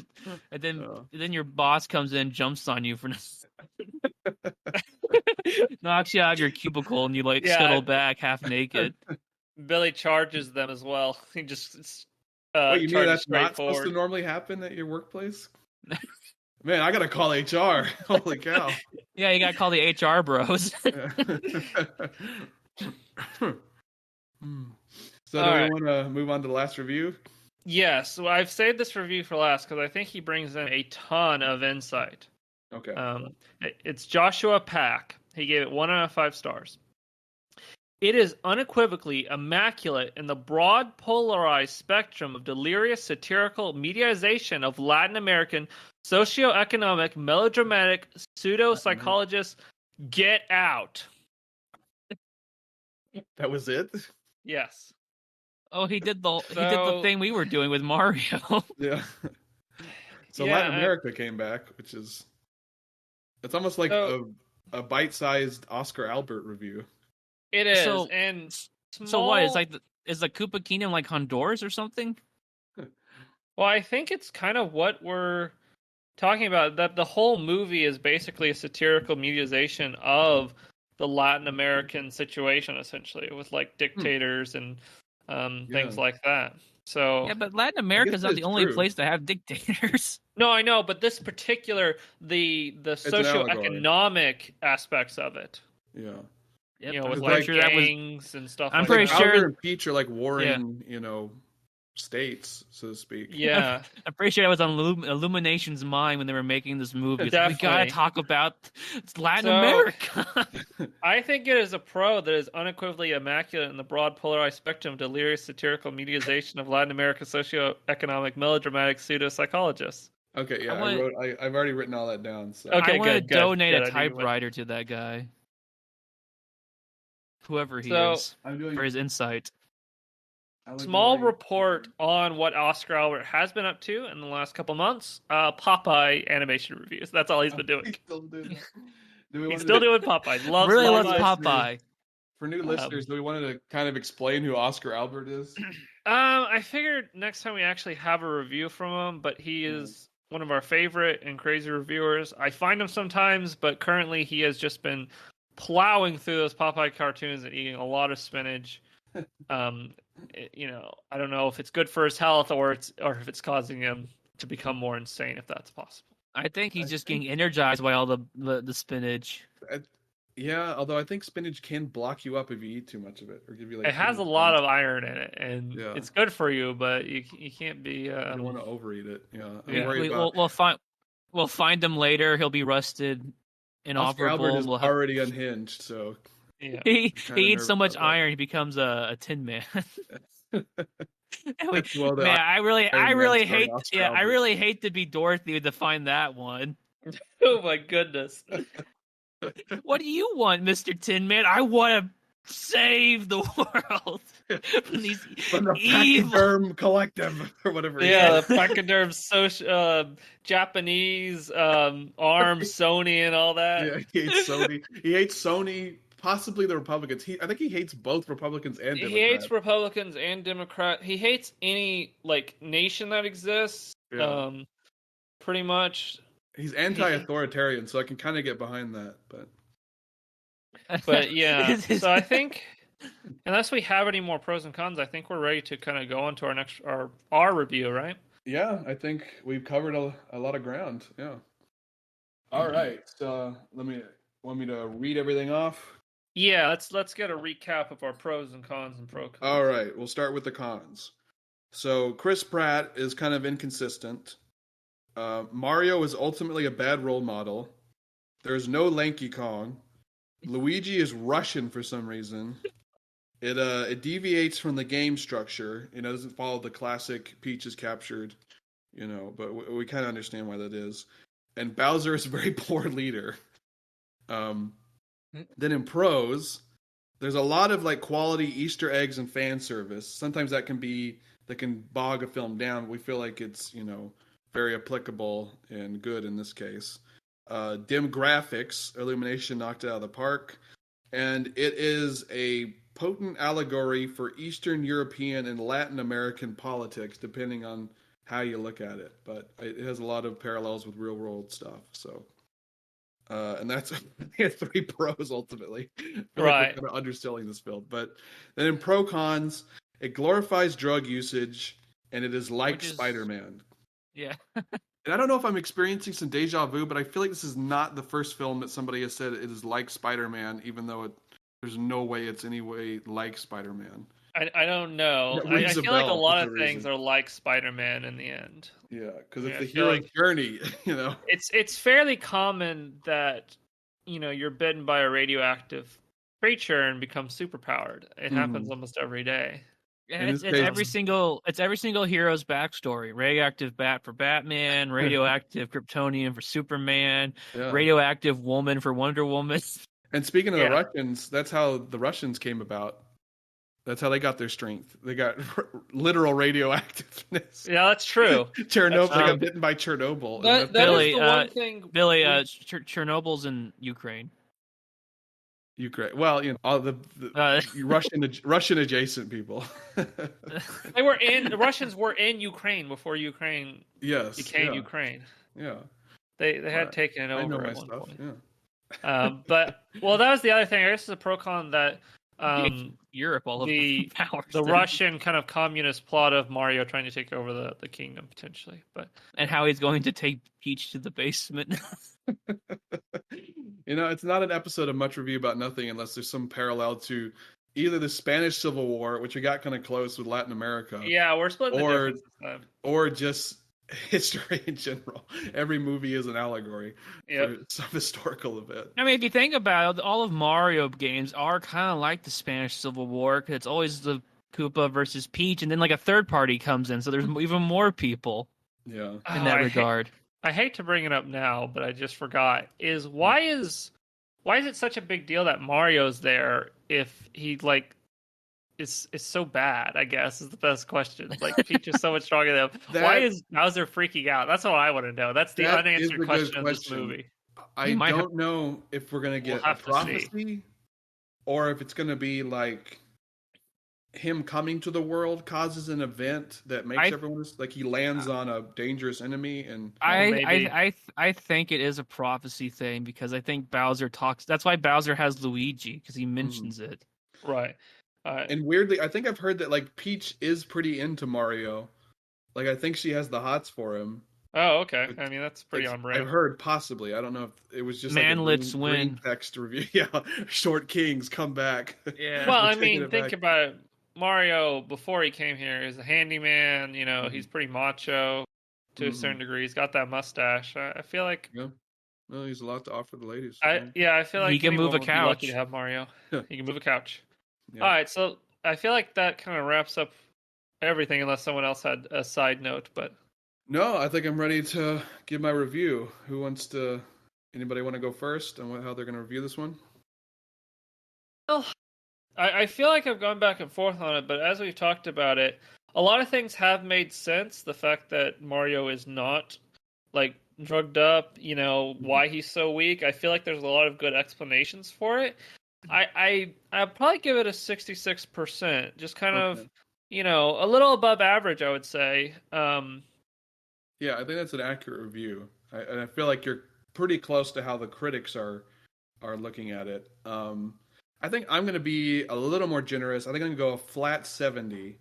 and then your boss comes in, jumps on you for knocks you out of your cubicle, and you scuttle back half naked. Billy charges them as well. He just Wait, you mean charges that's not straight supposed to forward. normally happen at your workplace? Man, I gotta call HR. Holy cow! Yeah, you gotta call the HR bros. So, do we want to move on to the last review? Yes, so I've saved this review for last because I think he brings in a ton of insight. Okay. It's Joshua Pack. He gave it 1 out of 5 stars. It is unequivocally immaculate in the broad polarized spectrum of delirious satirical mediaization of Latin American socioeconomic melodramatic pseudo-psychologists. Get out. That was it? Yes. Oh, he did the thing we were doing with Mario. Yeah. So Latin America came back, which is it's almost like a bite-sized Oscar Albert review. It is. So, and so what is is the Koopa Kingdom like Honduras or something? Well, I think it's kind of what we're talking about, that the whole movie is basically a satirical mediaization of the Latin American situation, essentially, with like dictators and things like that. So yeah, but Latin America is not the only place to have dictators. No, I know, but this particular the socioeconomic aspects of it. Yeah. Yep, you know, with like gangs and stuff. I'm like pretty that. sure Albert and Peach are like warring, states, so to speak. Yeah. I'm pretty sure that was on Illumination's mind when they were making this movie. Definitely. We gotta talk about Latin America. I think it is a pro that is unequivocally immaculate in the broad polarized spectrum of delirious satirical mediaization of Latin America socioeconomic melodramatic pseudo-psychologists. Okay, yeah, I've already written all that down. So. Okay, I want to good. donate a typewriter to that guy. Whoever he is, for his insight. Small report on what Oscar Albert has been up to in the last couple months. Popeye animation reviews. That's all he's been doing. He's still doing Popeye. Loves Popeye. For new listeners, do we want to kind of explain who Oscar Albert is? I figured next time we actually have a review from him, but he is one of our favorite and crazy reviewers. I find him sometimes, but currently he has just been plowing through those Popeye cartoons and eating a lot of spinach. I don't know if it's good for his health or if it's causing him to become more insane, if that's possible. I think he's just getting energized by all the spinach. Yeah, although I think spinach can block you up if you eat too much of it, or give you like. It has a lot of iron in it, and it's good for you, but you can't be. You don't want to overeat it. We'll find him later. He'll be rusted, inoperable. Oscar Albert is already unhinged, so. Yeah. He eats so much iron, he becomes a tin man. I really hate to be Dorothy to find that one. Oh my goodness! What do you want, Mr. Tin Man? I want to save the world from the Pachyderm Collective or whatever. Yeah, the Pachyderm Japanese arm Sony and all that. Yeah, he hates Sony. He hates Sony. Possibly the Republicans. I think he hates both Republicans and Democrats. He hates Republicans and Democrats. He hates any nation that exists. Yeah. Pretty much. He's anti-authoritarian, so I can kind of get behind that. But yeah, so I think unless we have any more pros and cons, I think we're ready to kind of go on to our review, right? Yeah, I think we've covered a lot of ground. Yeah. All right. So want me to read everything off? Yeah, let's get a recap of our pros and cons and pro cons. All right, we'll start with the cons. So Chris Pratt is kind of inconsistent. Mario is ultimately a bad role model. There's no Lanky Kong. Luigi is Russian for some reason. It deviates from the game structure. It doesn't follow the classic Peach is captured, but we kind of understand why that is. And Bowser is a very poor leader. Then in pros, there's a lot of quality Easter eggs and fan service. Sometimes that can bog a film down. But we feel like it's very applicable and good in this case. Dim graphics, Illumination knocked it out of the park, and it is a potent allegory for Eastern European and Latin American politics, depending on how you look at it. But it has a lot of parallels with real world stuff. So. And that's 3 pros ultimately. Right. Kind of underselling this film. But then in pro cons, it glorifies drug usage and it is like Which is- Spider-Man. Yeah. And I don't know if I'm experiencing some deja vu, but I feel like this is not the first film that somebody has said it is like Spider-Man, even though there's no way it's any way like Spider-Man. I don't know. It I rings a feel like a bell lot for of some things reason. are like Spider-Man in the end. Yeah, because Yeah, it's I the feel hero's like- journey, you know. It's fairly common that you're bitten by a radioactive creature and become superpowered. It happens almost every day. Yeah, In it's this case- every single hero's backstory. Radioactive bat for Batman, radioactive Kryptonian for Superman, Yeah. radioactive woman for Wonder Woman. And speaking of Yeah. the Russians, that's how the Russians came about. That's how they got their strength. They got literal radioactiveness. Yeah, that's true. Chernobyl. They Um, got bitten by Chernobyl. and That that's is the one thing. Billy, Chernobyl's in Ukraine. Ukraine. Well, all the Russian adjacent people. The Russians were in Ukraine before Ukraine Yes. became yeah, Ukraine. Yeah. They had Right. taken it I know over my at one stuff. point. Yeah. But that was the other thing. I guess it's a pro con that Europe all of the powers. the Russian kind of communist plot of Mario trying to take over the kingdom potentially. But and how he's going to take Peach to the basement. It's not an episode of Much Review About Nothing unless there's some parallel to either the Spanish Civil War, which we got kind of close with Latin America, yeah, we're splitting the difference this time. or just history in general. Every movie is an allegory Yep. for some historical event. I mean, if you think about it, all of Mario games are kind of like the Spanish Civil War, because it's always the Koopa versus Peach, and then like a third party comes in, so there's even more people Yeah. in that regard. I hate to bring it up now, but I just forgot. Why is it such a big deal that Mario's there if he is so bad? I guess is the best question. Like Peach is so much stronger than him. Why is Bowser freaking out? That's what I want to know. That's the That is unanswered the good question of this question. movie. I You might don't know if we're gonna get We'll a have to see. prophecy, or if it's gonna be like him coming to the world causes an event that makes everyone like he lands on a dangerous enemy, and maybe. I think it is a prophecy thing, because I think Bowser talks. That's why Bowser has Luigi, because he mentions it. Right. and weirdly, I think I've heard that like Peach is pretty into Mario. Like I think she has the hots for him. Oh, okay. I mean, that's pretty on I've brand. heard possibly. I don't know if it was just Manlets like a green win. text review. Yeah, Short Kings come back. Yeah. Well, We're I taking mean, it think back. about it. Mario before he came here is a handyman. He's pretty macho to a certain degree. He's got that mustache. I feel like Yeah. Well, he's a lot to offer the ladies. I feel like He can anyone move a would be lucky couch. to have Mario. He can move a couch. Yeah. All right, so I feel like that kind of wraps up everything, unless someone else had a side note. But No, I think I'm ready to give my review. Who wants to? Anybody want to go first on how they're going to review this one? well, I feel like I've gone back and forth on it. But as we've talked about it, a lot of things have made sense. The fact that Mario is not like drugged up, why he's so weak. I feel like there's a lot of good explanations for it. I'd probably give it a 66%, just kind of, a little above average, I would say. Yeah, I think that's an accurate review. And I feel like you're pretty close to how the critics are looking at it. I think I'm going to be a little more generous. I think I'm going to go a flat 70.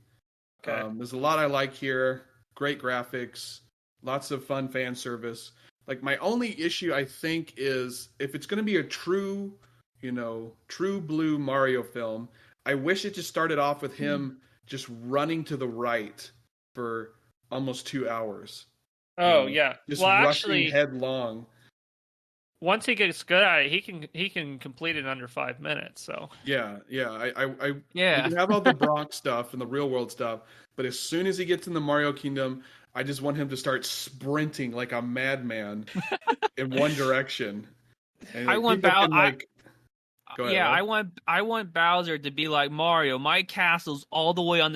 Okay. There's a lot I like here. Great graphics, lots of fun fan service. Like my only issue, I think, is if it's going to be a true blue Mario film, I wish it just started off with him just running to the right for almost 2 hours. Oh, yeah. Just Well, rushing actually, headlong. once he gets good at it, he can complete it in under 5 minutes. So Yeah. You Yeah. can have all the Bronx stuff and the real world stuff, but as soon as he gets in the Mario Kingdom, I just want him to start sprinting like a madman in one direction. And I want people can, go ahead, Yeah, Rob. I want Bowser to be like Mario. My castle's all the way on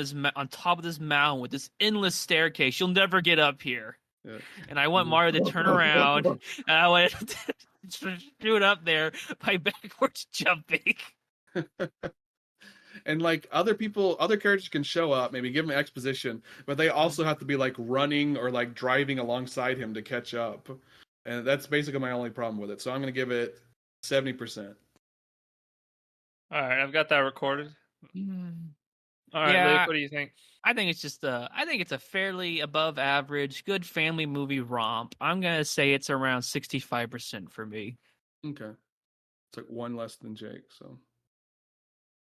top of this mountain with this endless staircase. You'll never get up here. Yeah. And I want Mario to turn around, and I want to shoot up there by backwards jumping. And like other characters can show up, maybe give him exposition, but they also have to be like running or like driving alongside him to catch up. And that's basically my only problem with it. So I'm going to give it 70%. all right, I've got that recorded. All right, Yeah. Luke, what do you think? I think it's just I think it's a fairly above average, good family movie romp. I'm gonna say it's around 65% for me. Okay. It's like one less than Jake, so.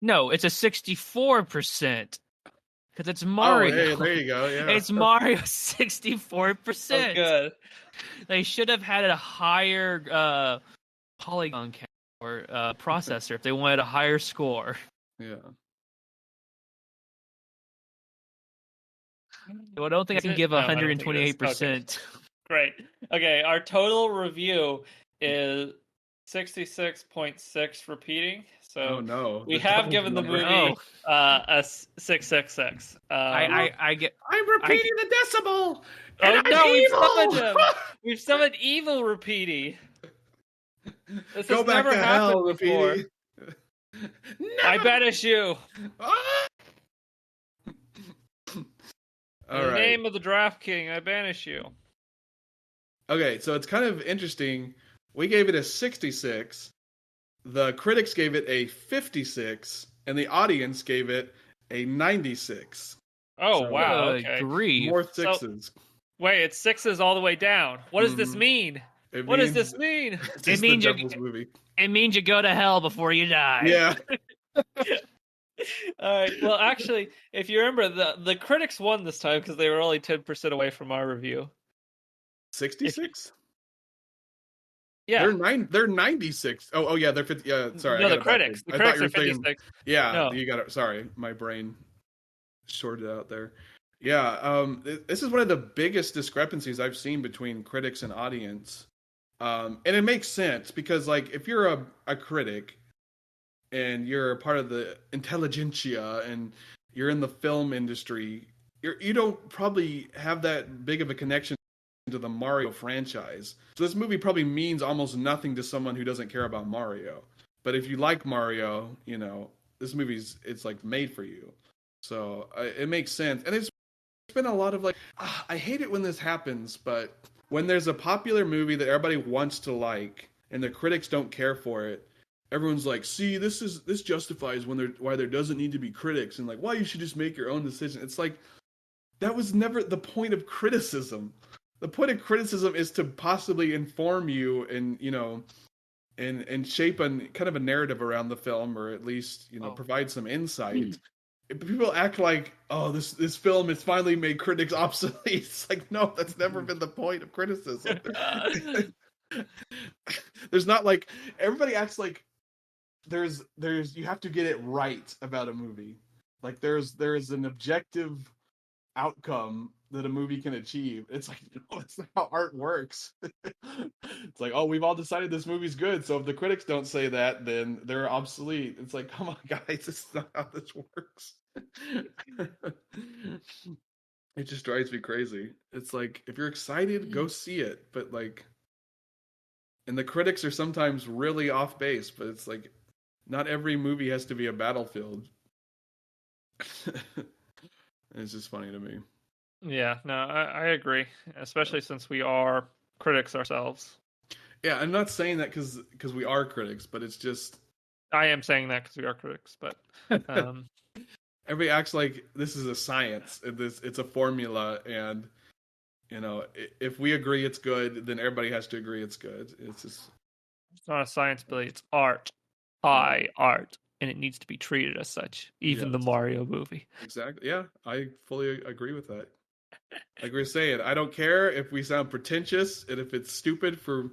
No, it's a 64%. Because it's Mario. Oh, hey, there you go. Yeah. It's Mario 64%. Oh, good. They should have had a higher polygon count or processor if they wanted a higher score. Yeah. Well, I don't think I can give No, I don't think it is. 128%. Great. Okay, our total review is 66.6 repeating. So Oh no. we The have double given the number. movie a 666. I get. I'm repeating the decimal. Oh and no, I'm we've evil! summoned him. We've summoned evil Repeaty. This Go has back never to happened hell, before. Repeaty. I banish you. Ah! In the name of the Draft King, I banish you. Okay, so it's kind of interesting. We gave it a 66. The critics gave it a 56, and the audience gave it a 96. Oh, So, wow. Okay. Grief. More sixes. Wait, it's sixes all the way down. What does this mean? What does this mean? It's just means the you- Devil's movie. It means you go to hell before you die. Yeah. All right. Well, actually, if you remember, the critics won this time because they were only 10% away from our review. 66? Yeah. They're 96. Oh yeah, they're 50. Yeah, sorry. No, I got the it critics. backwards. The I thought critics you are were saying- 56. Yeah, No. you got it. Sorry, my brain shorted out there. Yeah, this is one of the biggest discrepancies I've seen between critics and audience. And it makes sense because, like, if you're a critic and you're a part of the intelligentsia and you're in the film industry, you don't probably have that big of a connection to the Mario franchise. So this movie probably means almost nothing to someone who doesn't care about Mario. But if you like Mario, you know, this it's like made for you. So it makes sense. And it's been a lot of like, I hate it when this happens, but when there's a popular movie that everybody wants to like and the critics don't care for it, everyone's like, see, this justifies why there doesn't need to be critics, and like why you should just make your own decision. It's like, that was never the point of criticism. The point of criticism is to possibly inform you and, you know, and shape kind of a narrative around the film, or at least, you know, provide some insight. If people act like, oh, this film has finally made critics obsolete. It's like, no, that's never been the point of criticism. There's not like, everybody acts like there's you have to get it right about a movie. Like there is an objective outcome that a movie can achieve. It's like, no, that's not how art works. It's like, oh, we've all decided this movie's good, so if the critics don't say that, then they're obsolete. It's like, come on, guys, this is not how this works. It just drives me crazy. It's like, if you're excited, go see it. But like, and the critics are sometimes really off base, but it's like, not every movie has to be a battlefield. It's just funny to me. Yeah, no, I agree, especially since we are critics ourselves. Yeah, I'm not saying that because we are critics, but it's just... I am saying that because we are critics, but... Everybody acts like this is a science, it's a formula, and, you know, if we agree it's good, then everybody has to agree it's good. It's just... It's not a science, Billy, it's art. High art. And it needs to be treated as such, even the Mario movie. Exactly. Yeah, I fully agree with that. Like we were saying, I don't care if we sound pretentious and if it's stupid for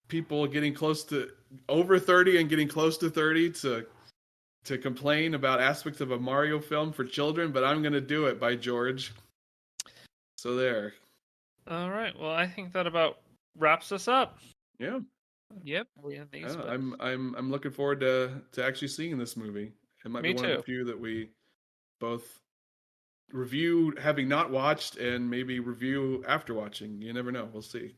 people getting close to over 30 and getting close to 30 to complain about aspects of a Mario film for children, but I'm going to do it, by George. So there. All right. Well, I think that about wraps us up. Yeah. Yep. I'm looking forward to actually seeing this movie. It might be one of the few that we both review having not watched and maybe review after watching. You never know. We'll see.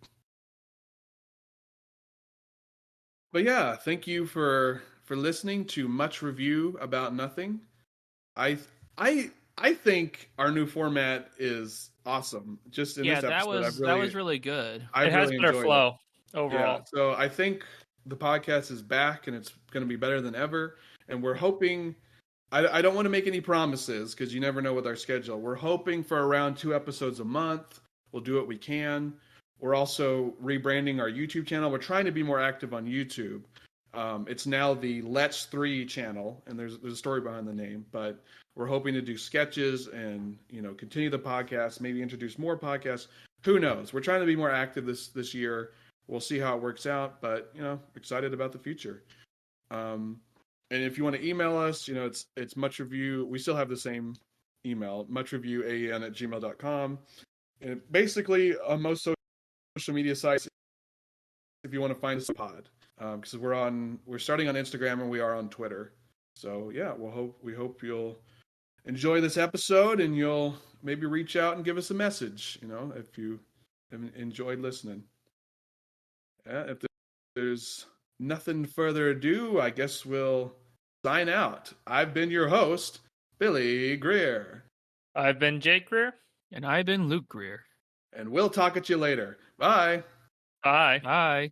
But yeah, thank you for listening to Much Review About Nothing. I think our new format is awesome. Just in this episode, that was really good. It has better flow overall. Yeah, so I think the podcast is back and it's going to be better than ever. And we're hoping I don't want to make any promises because you never know with our schedule. We're hoping for around 2 episodes a month. We'll do what we can. We're also rebranding our YouTube channel. We're trying to be more active on YouTube. It's now the Let's 3 channel, and there's a story behind the name, but we're hoping to do sketches and, continue the podcast, maybe introduce more podcasts. Who knows? We're trying to be more active this year. We'll see how it works out, but, excited about the future. And if you want to email us, it's muchreview. We still have the same email, muchreviewan@gmail.com. And basically, on most social media sites, if you want to find us, pod, because we're starting on Instagram and we are on Twitter. So yeah, we hope you'll enjoy this episode and you'll maybe reach out and give us a message. If you enjoyed listening. If there's nothing further ado, I guess we'll sign out. I've been your host, Billy Greer. I've been Jake Greer. And I've been Luke Greer. And we'll talk at you later. Bye. Bye. Bye.